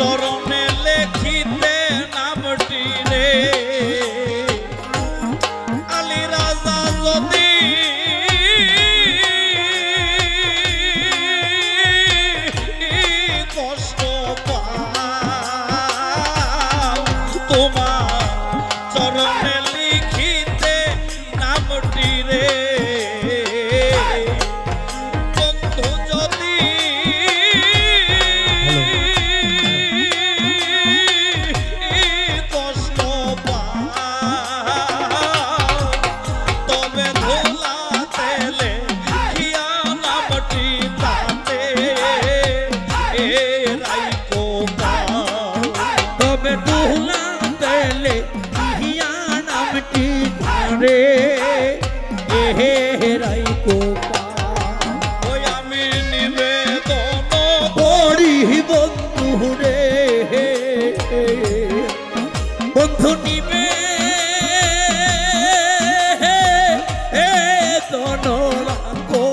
চরণে লেখিতে নামটি রে আলী রাজা যদি কষ্ট পাও তোমার চরণে লিখিতে নামটি রে বন্ধু যদি কষ্ট পাও তবে ধুলাতে লিখিয়া নামটি তাতে রাইকো তবে দুলাতে লিখিয়া নামটি রে রাইকো ওই আমি নিবেদন করি বন্ধু রে বন্ধু নিবে রাখো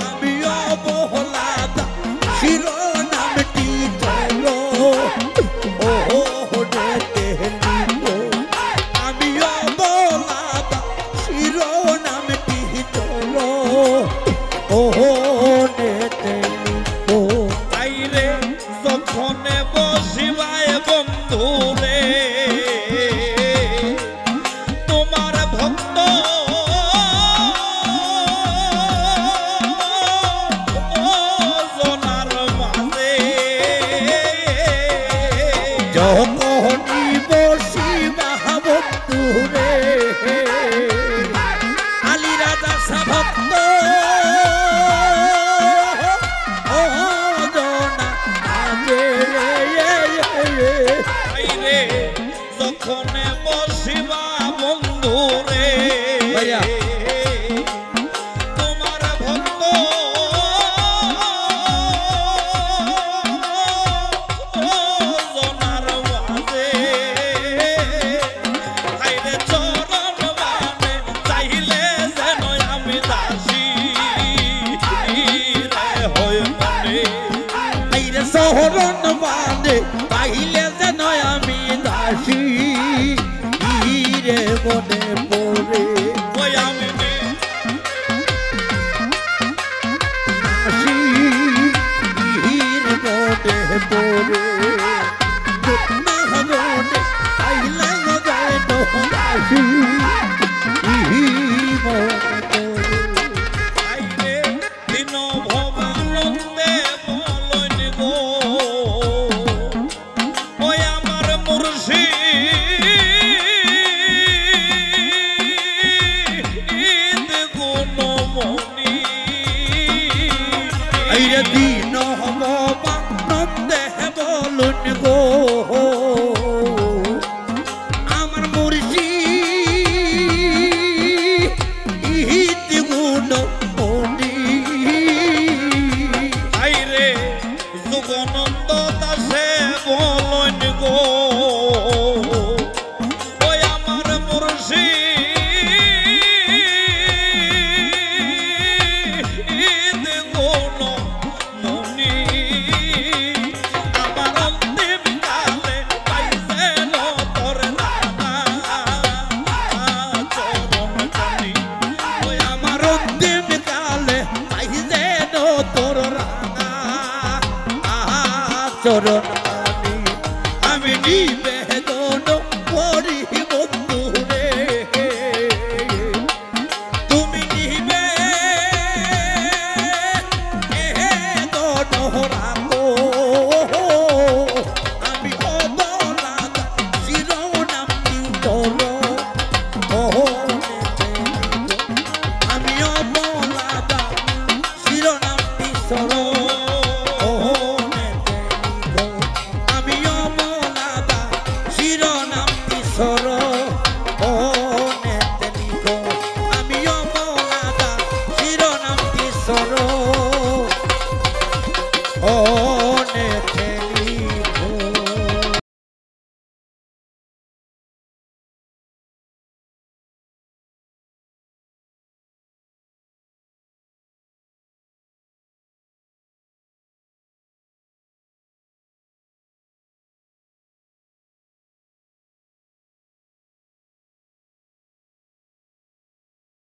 আমি অবহেলাদা শিরোনামটি চলো ও ডেকে লিখো আমি অবহেলাদা শিরোনামটি চলো ও ডেকে লিখো তাইরে যখনে বসিবায় বন্ধু রে তোমার ভক্ত জনার মাঝে যখনই বসিবা বন্ধু রে আলী রাজা ভক্ত ও জনা তাইরে যখনে বসিবা বন্ধু রে ভাইয়া। তোমার ভক্ত জনার মাঝে হাইরে চরণ মানে চাইলে যেন আমি দাসী রে হয় মনে আইরে শহরন বাঁধে পাইলে যেন আমি দাসী রে মনে পড়ে ওই আমি দাসী মনে পড়ে মনে পাইলে যেন দাসী মনে আইরে দিন ভবানন্দে বলন গো ওই আমার মুর্শিদ গুণমণি আইরে দিন ভবানন্দে বলুন গো আমার মুর্শিদ গুণমণি আইরে যুগানন্দ দাসে বলন গো ওই আমার মুর্শিদ গুণমণি আমার অন্তিম কালে পাইছেন তোর রানা চরণ কানি ওই আমার অন্তিম কালে পাইছে তোর রাঙা চরণ আমি নিবে